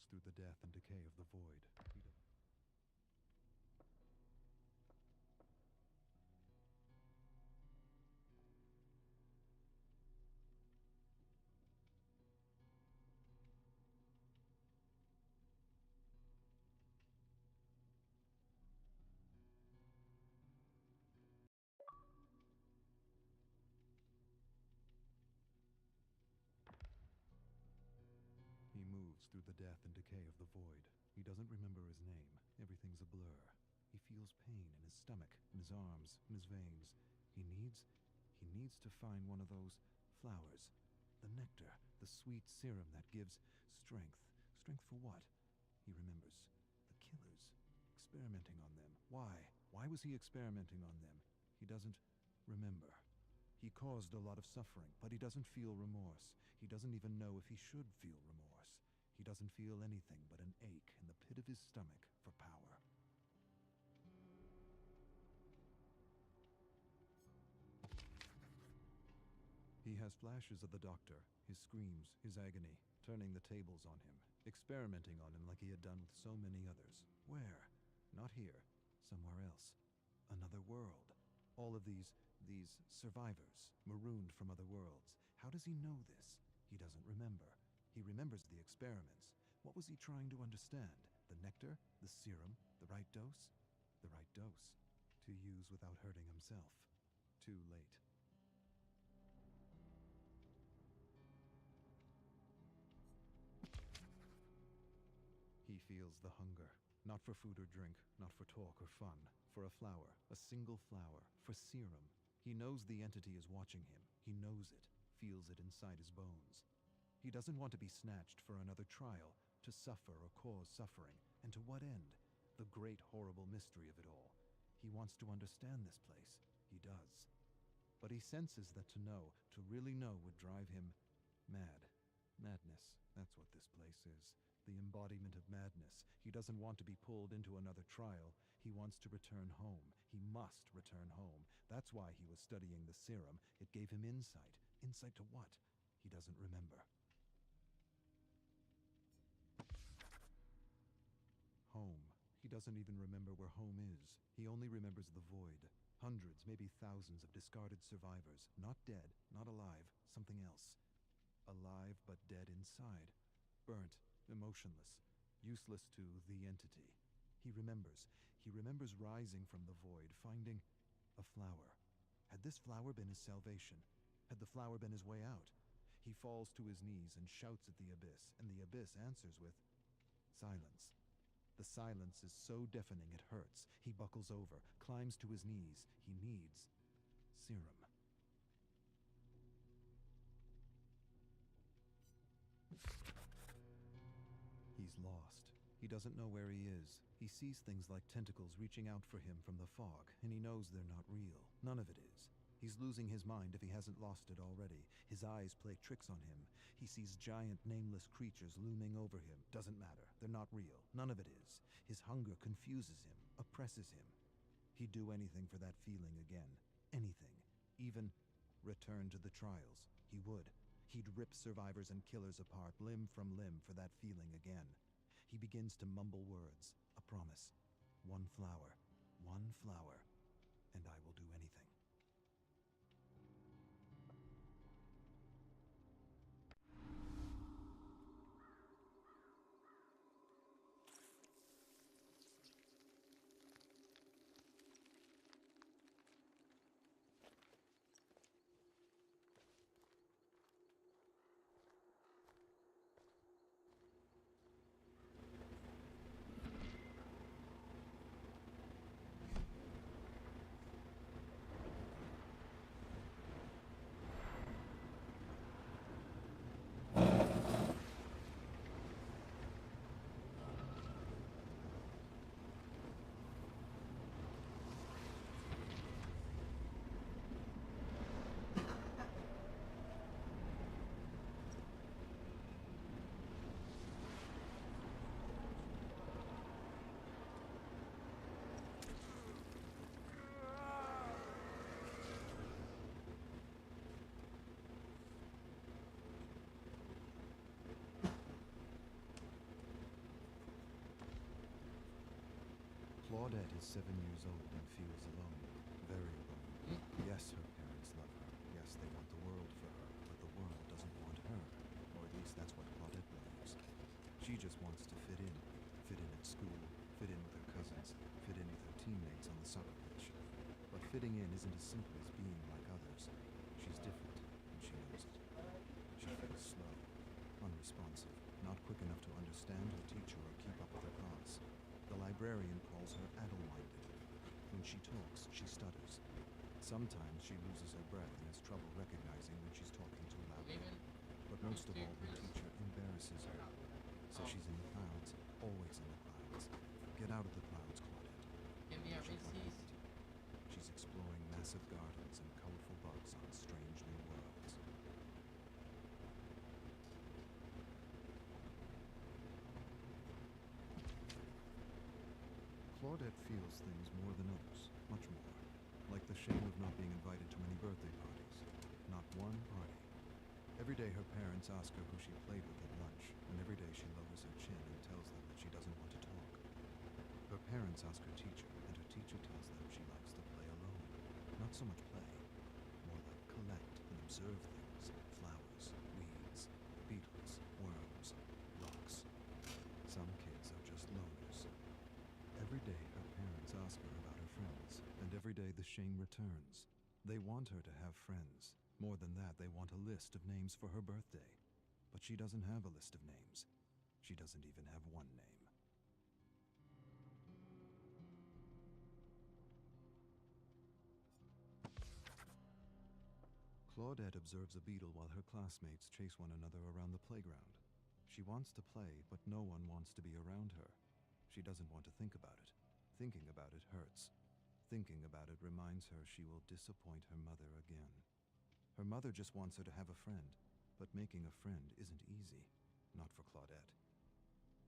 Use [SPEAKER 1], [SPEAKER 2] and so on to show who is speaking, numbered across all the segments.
[SPEAKER 1] through the death and decay of the void. He moves through the death and decay of the void. He doesn't remember his name. Everything's a blur. He feels pain in his stomach, in his arms, in his veins. He needs to find one of those flowers. The nectar, the sweet serum that gives strength. Strength for what? He remembers. The killers. Experimenting on them. Why? Why was he experimenting on them? He doesn't remember. He caused a lot of suffering, but he doesn't feel remorse. He doesn't even know if he should feel remorse. He doesn't feel anything but an ache in the pit of his stomach for power. He has flashes of the doctor, his screams, his agony, turning the tables on him, experimenting on him like he had done with so many others. Where? Not here. Somewhere else. Another world. All of these survivors, marooned from other worlds. How does he know this? He doesn't remember. He remembers the experiments. What was he trying to understand? The nectar? The serum? The right dose? The right dose. To use without hurting himself. Too late. He feels the hunger. Not for food or drink, not for talk or fun. For a flower, a single flower, for serum. He knows the entity is watching him. He knows it, feels it inside his bones. He doesn't want to be snatched for another trial, to suffer or cause suffering. And to what end? The great horrible mystery of it all. He wants to understand this place. He does. But he senses that to know, to really know, would drive him mad. Madness, that's what this place is. The embodiment of madness. He doesn't want to be pulled into another trial. He wants to return home. He must return home. That's why he was studying the serum. It gave him insight. Insight to what? He doesn't remember. Home. He doesn't even remember where home is. He only remembers the void. Hundreds, maybe thousands of discarded survivors. Not dead, not alive, something else. Alive but dead inside. Burnt. Emotionless, useless to the entity. He remembers rising from the void, finding a flower. Had this flower been his salvation? Had the flower been his way out? He falls to his knees and shouts at the abyss, and the abyss answers with silence. The silence is so deafening it hurts. He buckles over, climbs to his knees. He needs serum. He's lost. He doesn't know where he is. He sees things like tentacles reaching out for him from the fog, and he knows they're not real. None of it is. He's losing his mind if he hasn't lost it already. His eyes play tricks on him. He sees giant, nameless creatures looming over him. Doesn't matter. They're not real. None of it is. His hunger confuses him, oppresses him. He'd do anything for that feeling again. Anything. Even return to the trials. He would. He'd rip survivors and killers apart, limb from limb, for that feeling again. He begins to mumble words, a promise. One flower, and I will do anything. Claudette is 7 years old and feels alone, very alone. Yes, her parents love her. Yes, they want the world for her, but the world doesn't want her. Or at least that's what Claudette believes. She just wants to fit in at school, fit in with her cousins, fit in with her teammates on the soccer pitch. But fitting in isn't as simple as being like others. She's different, and she knows it. She feels slow, unresponsive, not quick enough to understand her teacher or keep up with her class. The librarian calls her addle-minded. When she talks, she stutters. Sometimes she loses her breath and has trouble recognizing when she's talking too loudly. But most of all, her teacher embarrasses her. So she's in the clouds, always in the clouds. Get out of the clouds, Claudette.
[SPEAKER 2] Give me a receipt.
[SPEAKER 1] She's exploring massive gardens and colorful bugs on strange new worlds. Claudette feels things more than others, much more. Like the shame of not being invited to any birthday parties. Not one party. Every day her parents ask her who she played with at lunch, and every day she lowers her chin and tells them that she doesn't want to talk. Her parents ask her teacher, and her teacher tells them she likes to play alone. Not so much play, more like collect and observe things. Flowers, weeds, beetles, worms, rocks. Some kids are just loners. Every day her parents ask her about her friends, and every day the shame returns. They want her to have friends. More than that, they want a list of names for her birthday. But she doesn't have a list of names. She doesn't even have one name. Claudette observes a beetle while her classmates chase one another around the playground. She wants to play, but no one wants to be around her. She doesn't want to think about it. Thinking about it hurts. Thinking about it reminds her she will disappoint her mother again. Her mother just wants her to have a friend, but making a friend isn't easy. Not for Claudette.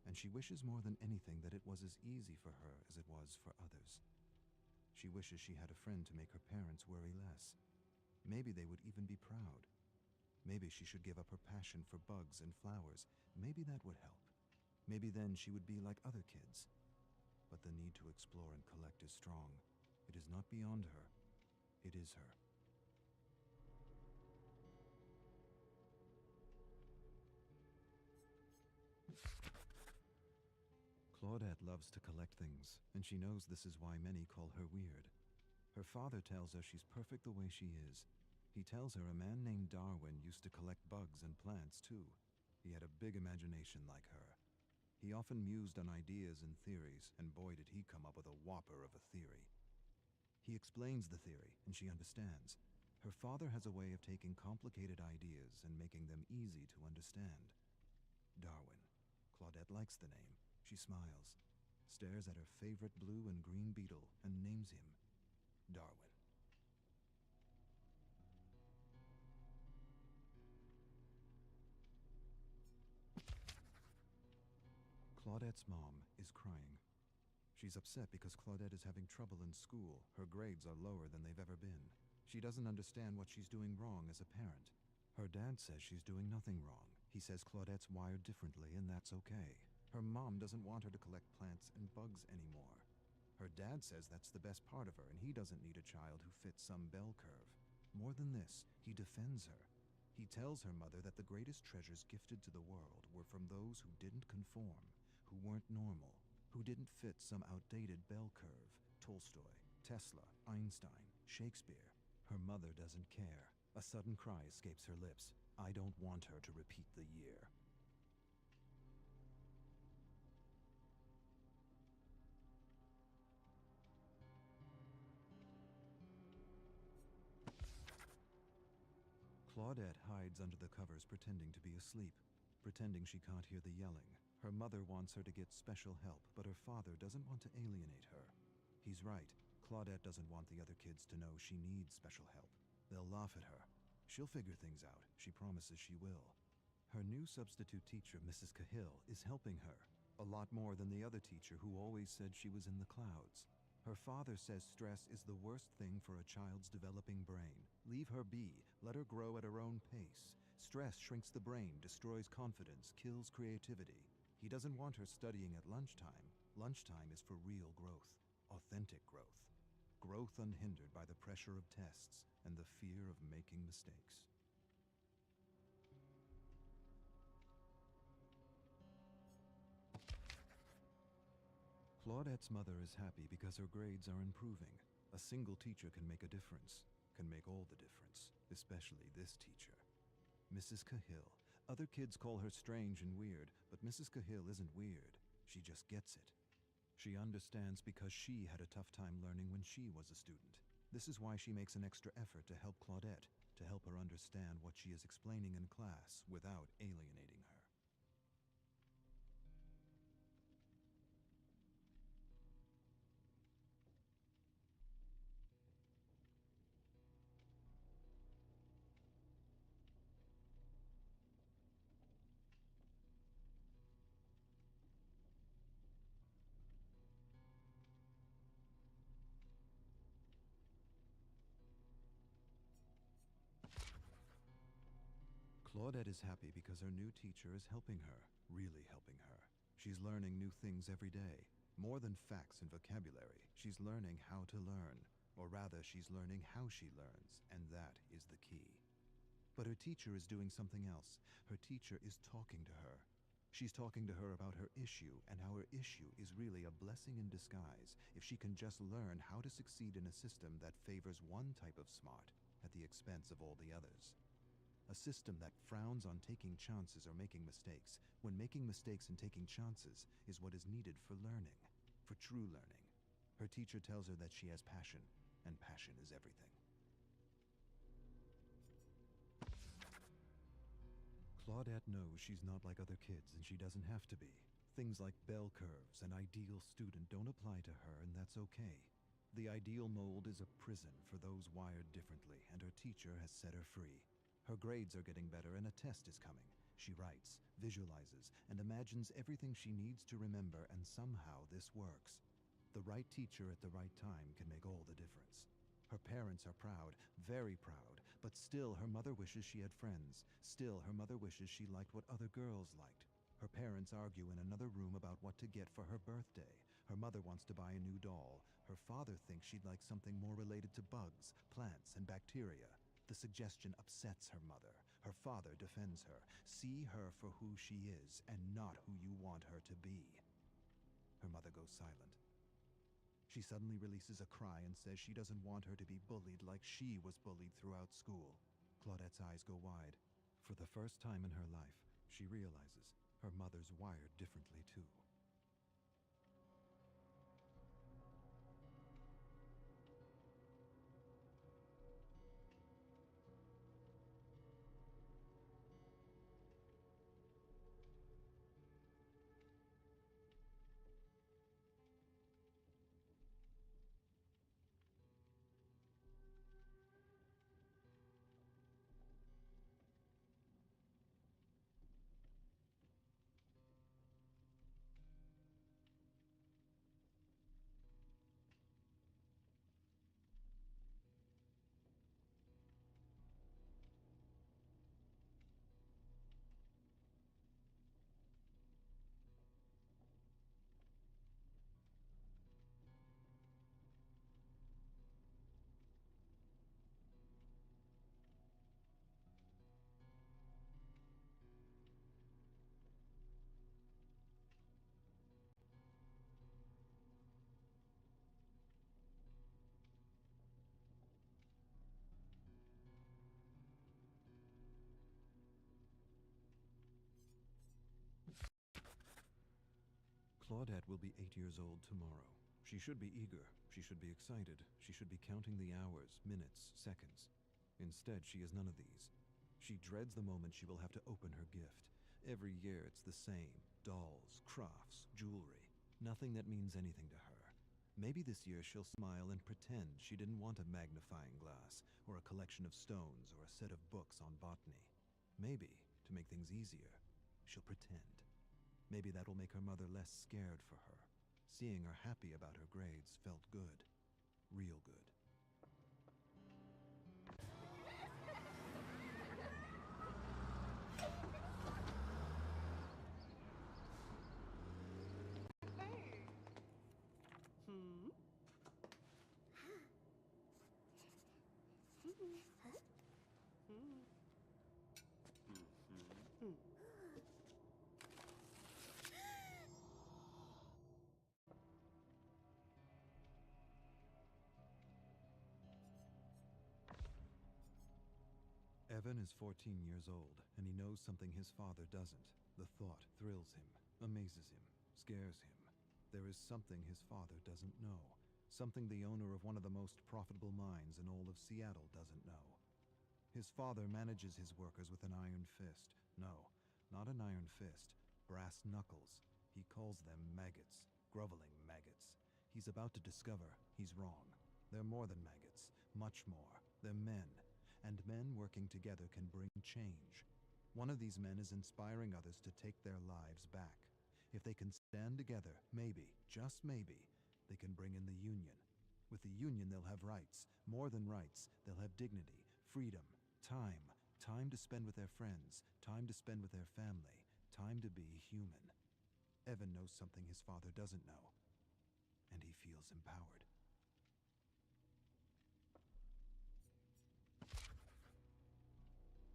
[SPEAKER 1] And she wishes more than anything that it was as easy for her as it was for others. She wishes she had a friend to make her parents worry less. Maybe they would even be proud. Maybe she should give up her passion for bugs and flowers. Maybe that would help. Maybe then she would be like other kids. But the need to explore and collect is strong. It is not beyond her. It is her. Claudette loves to collect things, and she knows this is why many call her weird. Her father tells her she's perfect the way she is. He tells her a man named Darwin used to collect bugs and plants too. He had a big imagination like her. He often mused on ideas and theories, and boy did he come up with a whopper of a theory. He explains the theory, and she understands. Her father has a way of taking complicated ideas and making them easy to understand. Darwin. Claudette likes the name. She smiles, stares at her favorite blue and green beetle, and names him Darwin. Claudette's mom is crying. She's upset because Claudette is having trouble in school. Her grades are lower than they've ever been. She doesn't understand what she's doing wrong as a parent. Her dad says she's doing nothing wrong. He says Claudette's wired differently, and that's okay. Her mom doesn't want her to collect plants and bugs anymore. Her dad says that's the best part of her, and he doesn't need a child who fits some bell curve. More than this, he defends her. He tells her mother that the greatest treasures gifted to the world were from those who didn't conform, who weren't normal, who didn't fit some outdated bell curve. Tolstoy, Tesla, Einstein, Shakespeare. Her mother doesn't care. A sudden cry escapes her lips. I don't want her to repeat the year. Claudette hides under the covers pretending to be asleep, pretending she can't hear the yelling. Her mother wants her to get special help, but her father doesn't want to alienate her. He's right. Claudette doesn't want the other kids to know she needs special help. They'll laugh at her. She'll figure things out. She promises she will. Her new substitute teacher, Mrs. Cahill, is helping her. A lot more than the other teacher who always said she was in the clouds. Her father says stress is the worst thing for a child's developing brain. Leave her be. Let her grow at her own pace. Stress shrinks the brain, destroys confidence, kills creativity. He doesn't want her studying at lunchtime. Lunchtime is for real growth. authentic growth. Growth unhindered by the pressure of tests and the fear of making mistakes. Claudette's mother is happy because her grades are improving. A single teacher can make a difference, can make all the difference, especially this teacher. Mrs. Cahill. Other kids call her strange and weird, but Mrs. Cahill isn't weird. She just gets it. She understands because she had a tough time learning when she was a student. This is why she makes an extra effort to help Claudette, to help her understand what she is explaining in class without alienating her. Claudette is happy because her new teacher is helping her, really helping her. She's learning new things every day. More than facts and vocabulary, she's learning how to learn. Or rather, she's learning how she learns, and that is the key. But her teacher is doing something else. Her teacher is talking to her. She's talking to her about her issue, and how her issue is really a blessing in disguise if she can just learn how to succeed in a system that favors one type of smart at the expense of all the others. A system that frowns on taking chances or making mistakes, when making mistakes and taking chances is what is needed for learning, for true learning. Her teacher tells her that she has passion, and passion is everything. Claudette knows she's not like other kids, and she doesn't have to be. Things like bell curves and ideal student don't apply to her, and that's okay. The ideal mold is a prison for those wired differently, and her teacher has set her free. Her grades are getting better and a test is coming. She writes, visualizes, and imagines everything she needs to remember, and somehow this works. The right teacher at the right time can make all the difference. Her parents are proud, very proud, but still her mother wishes she had friends. Still her mother wishes she liked what other girls liked. Her parents argue in another room about what to get for her birthday. Her mother wants to buy a new doll. Her father thinks she'd like something more related to bugs, plants, and bacteria. The suggestion upsets her mother. Her father defends her. See her for who she is and not who you want her to be. Her mother goes silent. She suddenly releases a cry and says she doesn't want her to be bullied like she was bullied throughout school. Claudette's eyes go wide. For the first time in her life, she realizes her mother's wired differently too. Claudette will be 8 years old tomorrow. She should be eager. She should be excited. She should be counting the hours, minutes, seconds. Instead, she is none of these. She dreads the moment she will have to open her gift. Every year it's the same. Dolls, crafts, jewelry. Nothing that means anything to her. Maybe this year she'll smile and pretend she didn't want a magnifying glass, or a collection of stones, or a set of books on botany. Maybe, to make things easier, she'll pretend. Maybe that'll make her mother less scared for her. Seeing her happy about her grades felt good. Real good.
[SPEAKER 2] Hey. Hmm?
[SPEAKER 1] Evan is 14 years old, and he knows something his father doesn't. The thought thrills him, amazes him, scares him. There is something his father doesn't know, something the owner of one of the most profitable mines in all of Seattle doesn't know. His father manages his workers with an iron fist. No, not an iron fist, brass knuckles. He calls them maggots, groveling maggots. He's about to discover he's wrong. They're more than maggots, much more. They're men. And men working together can bring change. One of these men is inspiring others to take their lives back. If they can stand together, maybe, just maybe, they can bring in the union. With the union, they'll have rights. More than rights, they'll have dignity, freedom, time. Time to spend with their friends, time to spend with their family, time to be human. Evan knows something his father doesn't know, and he feels empowered.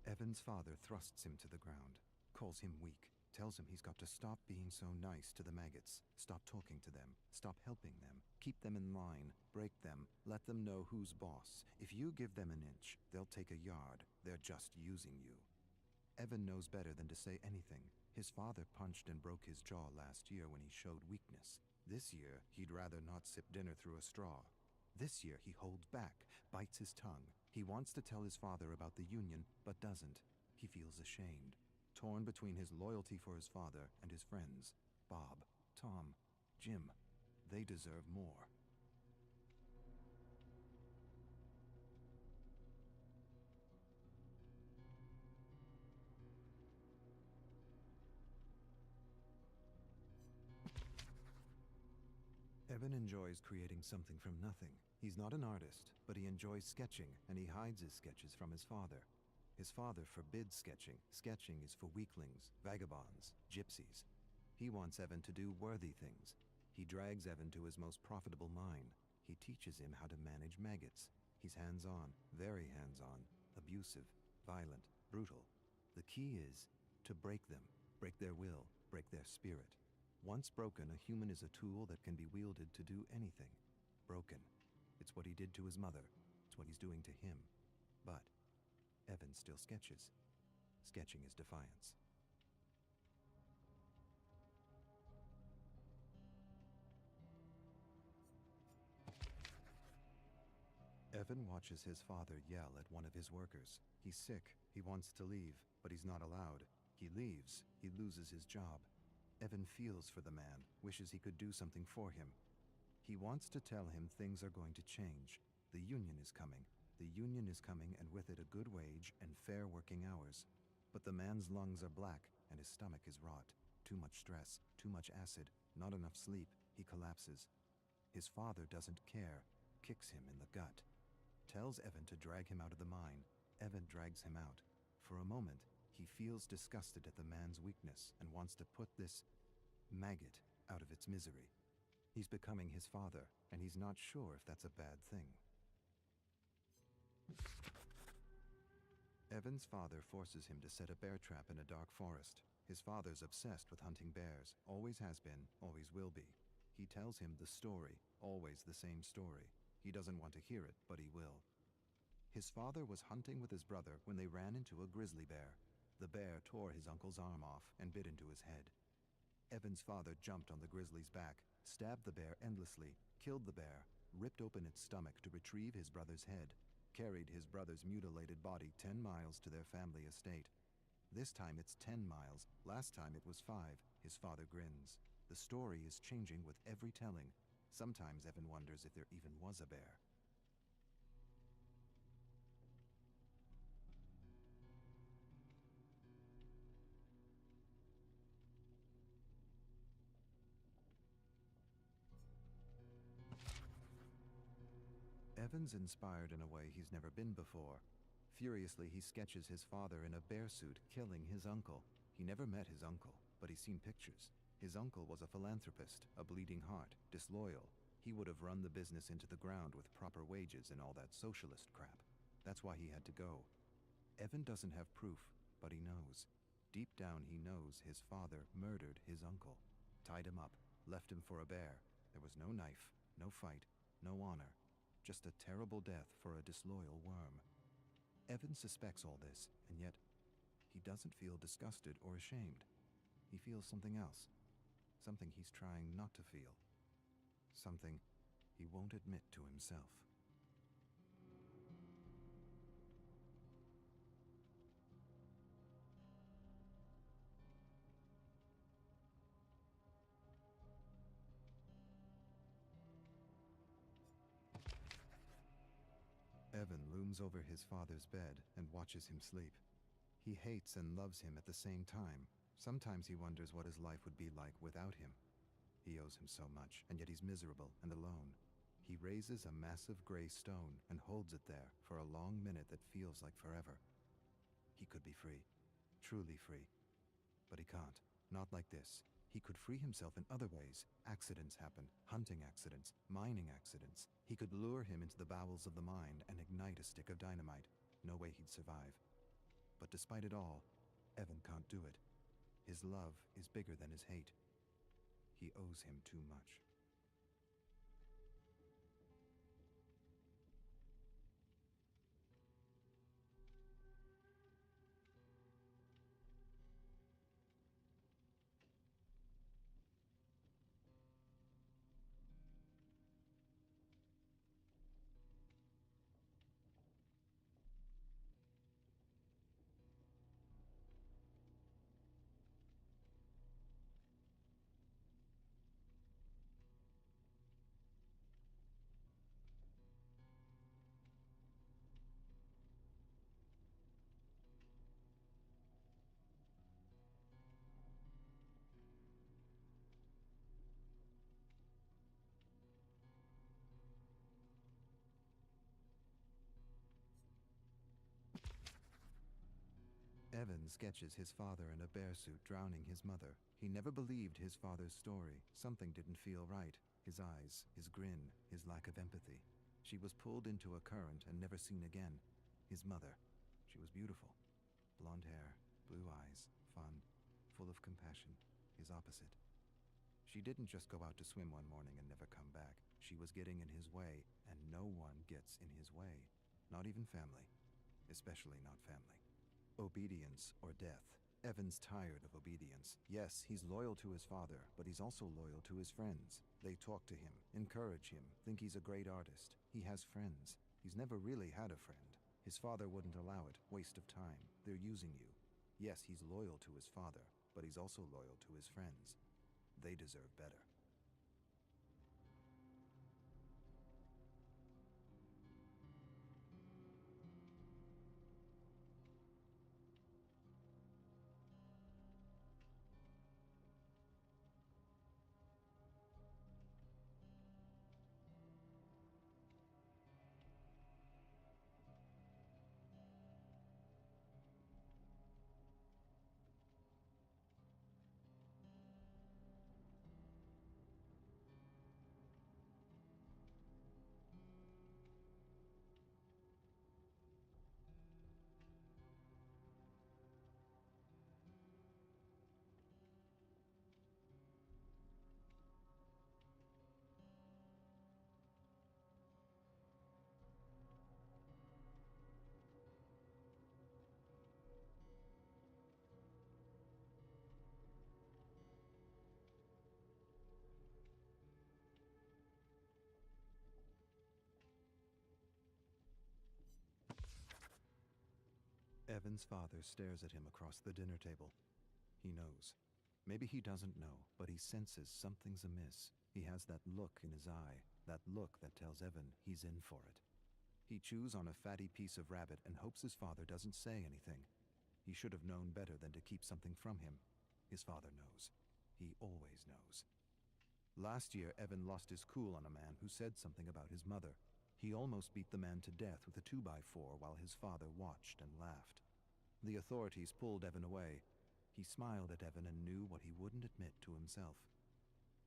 [SPEAKER 1] Evan's father thrusts him to the ground, calls him weak, tells him he's got to stop being so nice to the maggots, stop talking to them, stop helping them, keep them in line, break them, let them know who's boss. If you give them an inch, they'll take a yard. They're just using you. Evan knows better than to say anything. His father punched and broke his jaw last year when he showed weakness. This year, he'd rather not sip dinner through a straw. This year, he holds back, bites his tongue. He wants to tell his father about the union, but doesn't. He feels ashamed, torn between his loyalty for his father and his friends. Bob, Tom, Jim, they deserve more. Evan enjoys creating something from nothing. He's not an artist, but he enjoys sketching, and he hides his sketches from his father. His father forbids sketching. Sketching is for weaklings, vagabonds, gypsies. He wants Evan to do worthy things. He drags Evan to his most profitable mine. He teaches him how to manage maggots. He's hands-on, very hands-on, abusive, violent, brutal. The key is to break them, break their will, break their spirit. Once broken, a human is a tool that can be wielded to do anything. Broken. It's what he did to his mother. It's what he's doing to him. But Evan still sketches. Sketching is defiance. Evan watches his father yell at one of his workers. He's sick. He wants to leave, but he's not allowed. He leaves. He loses his job. Evan feels for the man, wishes he could do something for him. He wants to tell him things are going to change. The union is coming. The union is coming, and with it a good wage and fair working hours. But the man's lungs are black, and his stomach is rot. Too much stress, too much acid, not enough sleep. He collapses. His father doesn't care, kicks him in the gut. Tells Evan to drag him out of the mine. Evan drags him out. For a moment, he feels disgusted at the man's weakness and wants to put this maggot out of its misery. He's becoming his father, and he's not sure if that's a bad thing. Evan's father forces him to set a bear trap in a dark forest. His father's obsessed with hunting bears, always has been, always will be. He tells him the story, always the same story. He doesn't want to hear it, but he will. His father was hunting with his brother when they ran into a grizzly bear. The bear tore his uncle's arm off and bit into his head. Evan's father jumped on the grizzly's back, stabbed the bear endlessly, killed the bear, ripped open its stomach to retrieve his brother's head, carried his brother's mutilated body 10 miles to their family estate. This time it's 10 miles, last time it was 5, his father grins. The story is changing with every telling. Sometimes Evan wonders if there even was a bear. Evan's inspired in a way he's never been before. Furiously, he sketches his father in a bear suit, killing his uncle. He never met his uncle, but he's seen pictures. His uncle was a philanthropist, a bleeding heart, disloyal. He would have run the business into the ground with proper wages and all that socialist crap. That's why he had to go. Evan doesn't have proof, but he knows. Deep down he knows his father murdered his uncle, tied him up, left him for a bear. There was no knife, no fight, no honor, just a terrible death for a disloyal worm. Evan suspects all this, and yet he doesn't feel disgusted or ashamed. He feels something else, something he's trying not to feel, something he won't admit to himself. Evan looms over his father's bed and watches him sleep. He hates and loves him at the same time. Sometimes he wonders what his life would be like without him. He owes him so much, and yet he's miserable and alone. He raises a massive gray stone and holds it there for a long minute that feels like forever. He could be free, truly free. But he can't. Not like this. He could free himself in other ways. Accidents happen. Hunting accidents, mining accidents. He could lure him into the bowels of the mine and ignite a stick of dynamite. No way he'd survive. But despite it all, Evan can't do it. His love is bigger than his hate. He owes him too much. Evan sketches his father in a bear suit drowning his mother. He never believed his father's story. Something didn't feel right. His eyes, his grin, his lack of empathy. She was pulled into a current and never seen again. His mother. She was beautiful. Blonde hair, blue eyes, fun, full of compassion. His opposite. She didn't just go out to swim one morning and never come back. She was getting in his way, and no one gets in his way. Not even family. Especially not family. Obedience or death. Evan's tired of obedience. Yes, he's loyal to his father, but he's also loyal to his friends. They talk to him, encourage him, think he's a great artist. He has friends. He's never really had a friend. His father wouldn't allow it. Waste of time. They're using you. Yes, he's loyal to his father, but he's also loyal to his friends. They deserve better. Evan's father stares at him across the dinner table. He knows. Maybe he doesn't know, but he senses something's amiss. He has that look in his eye, that look that tells Evan he's in for it. He chews on a fatty piece of rabbit and hopes his father doesn't say anything. He should have known better than to keep something from him. His father knows. He always knows. Last year, Evan lost his cool on a man who said something about his mother. He almost beat the man to death with a 2x4 while his father watched and laughed. The authorities pulled Evan away. He smiled at Evan and knew what he wouldn't admit to himself.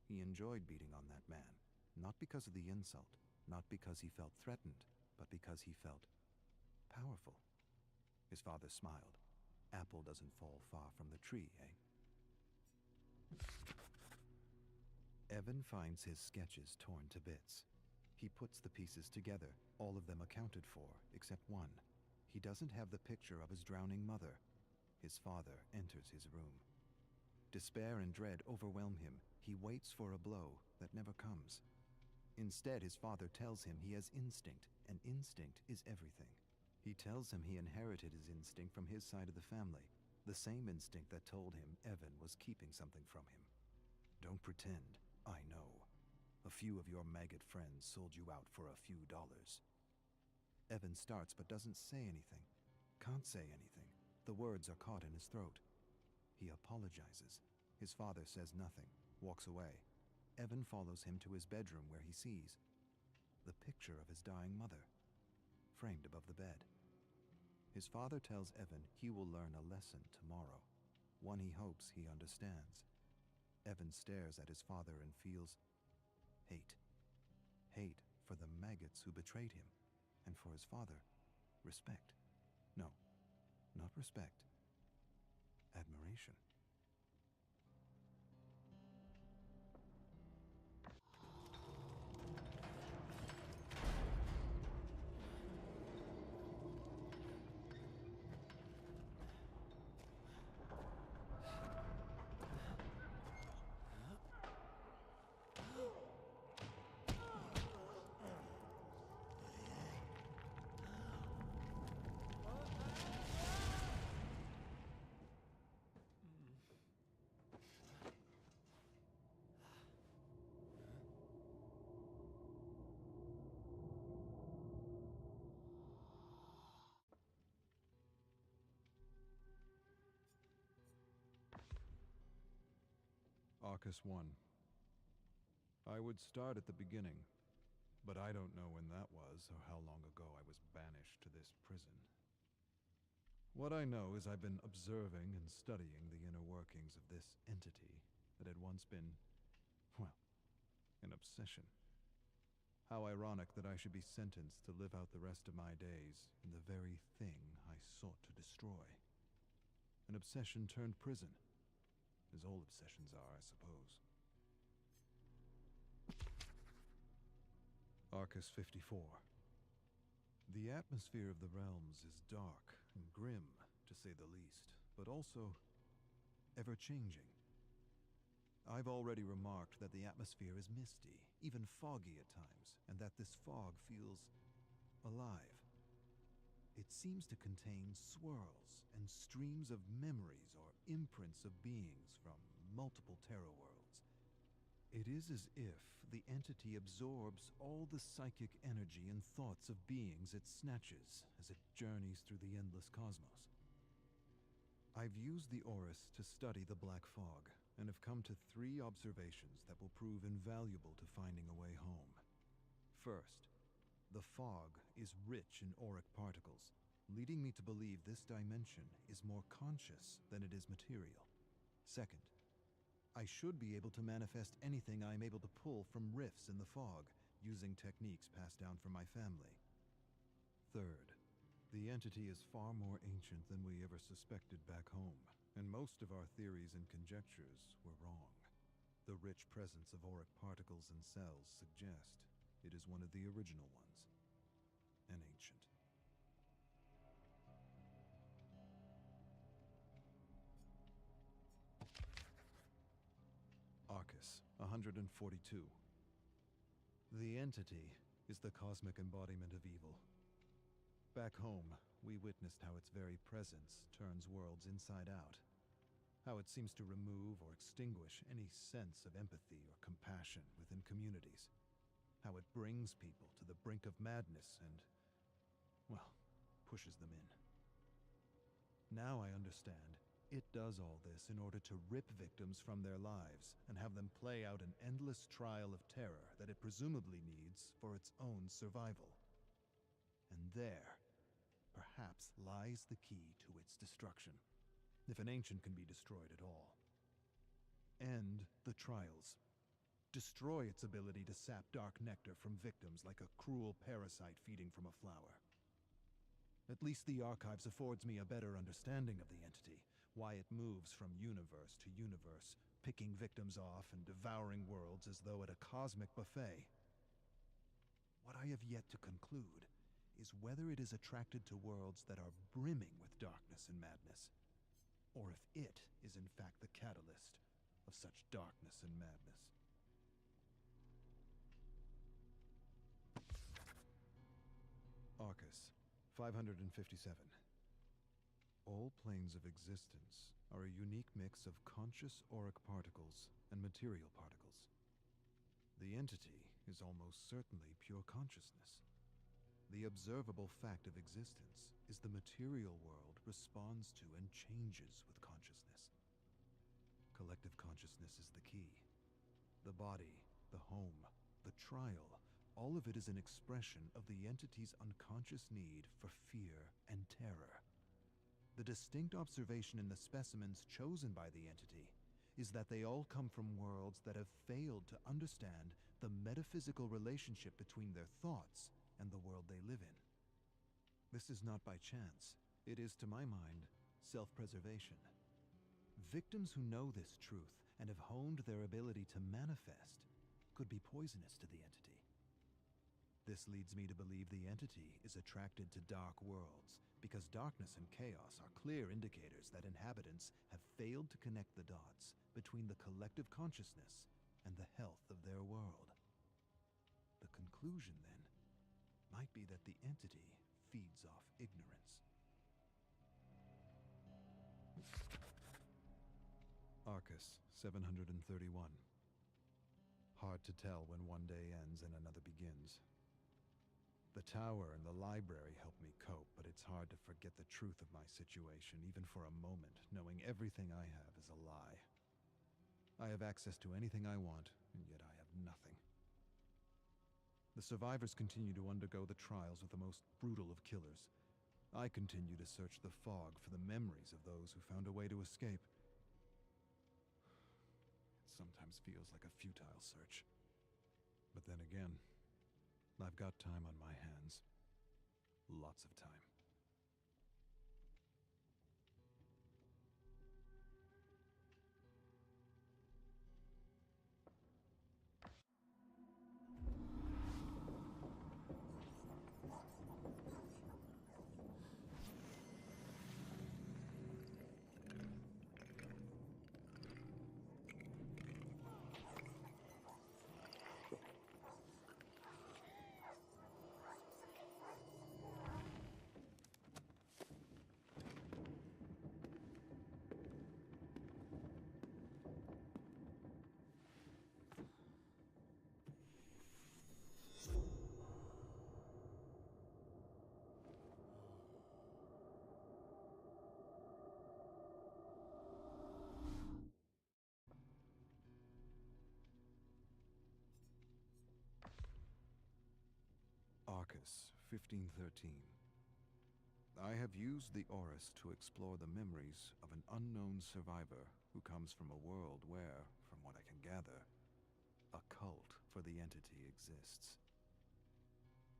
[SPEAKER 1] He enjoyed beating on that man, not because of the insult, not because he felt threatened, but because he felt Powerful. His father smiled. Apple doesn't fall far from the tree, eh? Evan finds his sketches torn to bits. He puts the pieces together, all of them accounted for, except one. He doesn't have the picture of his drowning mother. His father enters his room. Despair and dread overwhelm him. He waits for a blow that never comes. Instead, his father tells him he has instinct, and instinct is everything. He tells him he inherited his instinct from his side of the family, the same instinct that told him Evan was keeping something from him. Don't pretend. I know. A few of your maggot friends sold you out for a few dollars. Evan starts but doesn't say anything. Can't say anything. The words are caught in his throat. He apologizes. His father says nothing, walks away. Evan follows him to his bedroom where he sees the picture of his dying mother, framed above the bed. His father tells Evan he will learn a lesson tomorrow, one he hopes he understands. Evan stares at his father and feels hate. Hate for the maggots who betrayed him, and for his father, respect. No, not respect. Admiration. Arcus 1. I would start at the beginning, but I don't know when that was or how long ago I was banished to this prison. What I know is I've been observing and studying the inner workings of this entity that had once been, well, an obsession. How ironic that I should be sentenced to live out the rest of my days in the very thing I sought to destroy. An obsession turned prison. As all obsessions are, I suppose. Arcus 54. The atmosphere of the realms is dark and grim, to say the least, but also ever-changing. I've already remarked that the atmosphere is misty, even foggy at times, and that this fog feels alive. It seems to contain swirls and streams of memories or imprints of beings from multiple terror worlds. It is as if the entity absorbs all the psychic energy and thoughts of beings it snatches as it journeys through the endless cosmos. I've used the Orus to study the black fog, and have come to 3 observations that will prove invaluable to finding a way home. First, the fog is rich in auric particles, leading me to believe this dimension is more conscious than it is material. Second, I should be able to manifest anything I am able to pull from rifts in the fog, using techniques passed down from my family. Third, the entity is far more ancient than we ever suspected back home, and most of our theories and conjectures were wrong. The rich presence of auric particles and cells suggest it is one of the original ones, and ancient. Arcus 142. The entity is the cosmic embodiment of evil. Back home, we witnessed how its very presence turns worlds inside out. How it seems to remove or extinguish any sense of empathy or compassion within communities. How it brings people to the brink of madness and, well, pushes them in. Now I understand. It does all this in order to rip victims from their lives and have them play out an endless trial of terror that it presumably needs for its own survival. And there, perhaps, lies the key to its destruction, if an ancient can be destroyed at all. End the trials. Destroy its ability to sap dark nectar from victims like a cruel parasite feeding from a flower. At least the archives affords me a better understanding of the entity, why it moves from universe to universe, picking victims off and devouring worlds as though at a cosmic buffet. What I have yet to conclude is whether it is attracted to worlds that are brimming with darkness and madness, or if it is in fact the catalyst of such darkness and madness. Arcus, 557. All planes of existence are a unique mix of conscious auric particles and material particles. The entity is almost certainly pure consciousness. The observable fact of existence is the material world responds to and changes with consciousness. Collective consciousness is the key. The body, the home, the trial, all of it is an expression of the entity's unconscious need for fear and terror. The distinct observation in the specimens chosen by the entity is that they all come from worlds that have failed to understand the metaphysical relationship between their thoughts and the world they live in. This is not by chance. It is, to my mind, self-preservation. Victims who know this truth and have honed their ability to manifest could be poisonous to the entity. This leads me to believe the entity is attracted to dark worlds because darkness and chaos are clear indicators that inhabitants have failed to connect the dots between the collective consciousness and the health of their world. The conclusion, then, might be that the entity feeds off ignorance. Arcus, 731. Hard to tell when one day ends and another begins. The tower and the library help me cope, but it's hard to forget the truth of my situation, even for a moment, knowing everything I have is a lie. I have access to anything I want, and yet I have nothing. The survivors continue to undergo the trials with the most brutal of killers. I continue to search the fog for the memories of those who found a way to escape. It sometimes feels like a futile search. But then again, I've got time on my hands. Lots of time. Arcus, 1513. I have used the Orus to explore the memories of an unknown survivor who comes from a world where, from what I can gather, a cult for the entity exists.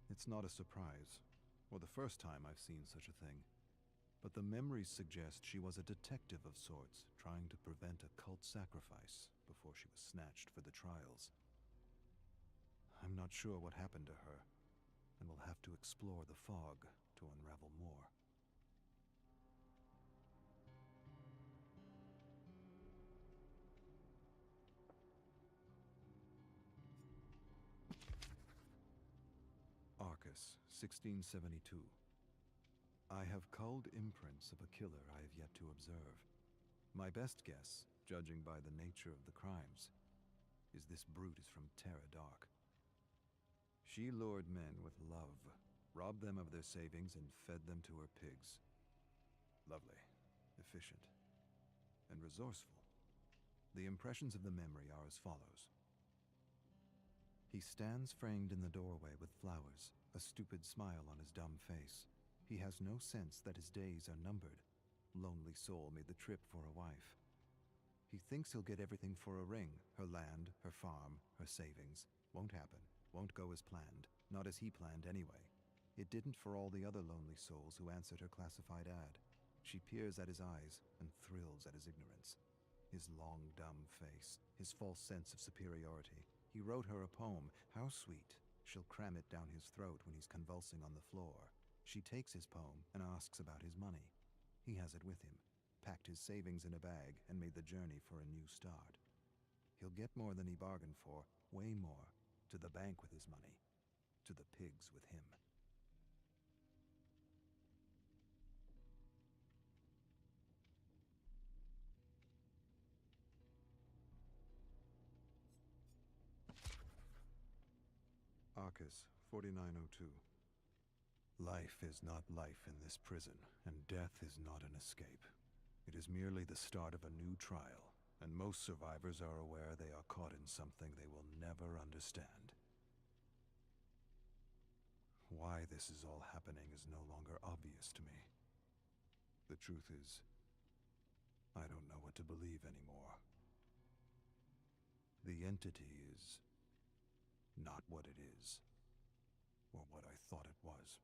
[SPEAKER 1] It's not a surprise, or the first time I've seen such a thing, but the memories suggest she was a detective of sorts, trying to prevent a cult sacrifice before she was snatched for the trials. I'm not sure what happened to her, and we'll have to explore the fog to unravel more. Arcus, 1672. I have culled imprints of a killer I have yet to observe. My best guess, judging by the nature of the crimes, is this brute is from Terra Dark. She lured men with love, robbed them of their savings, and fed them to her pigs. Lovely, efficient, and resourceful. The impressions of the memory are as follows. He stands framed in the doorway with flowers, a stupid smile on his dumb face. He has no sense that his days are numbered. Lonely soul made the trip for a wife. He thinks he'll get everything for a ring, her land, her farm, her savings. Won't happen. Won't go as planned, not as he planned anyway. It didn't for all the other lonely souls who answered her classified ad. She peers at his eyes and thrills at his ignorance. His long, dumb face, his false sense of superiority. He wrote her a poem. How sweet. She'll cram it down his throat when he's convulsing on the floor. She takes his poem and asks about his money. He has it with him, packed his savings in a bag, and made the journey for a new start. He'll get more than he bargained for, way more. To the bank with his money. To the pigs with him. Arcus, 4902. Life is not life in this prison, and death is not an escape. It is merely the start of a new trial, and most survivors are aware they are caught in something they will never understand. Why this is all happening is no longer obvious to me. The truth is, I don't know what to believe anymore. The entity is not what it is, or what I thought it was.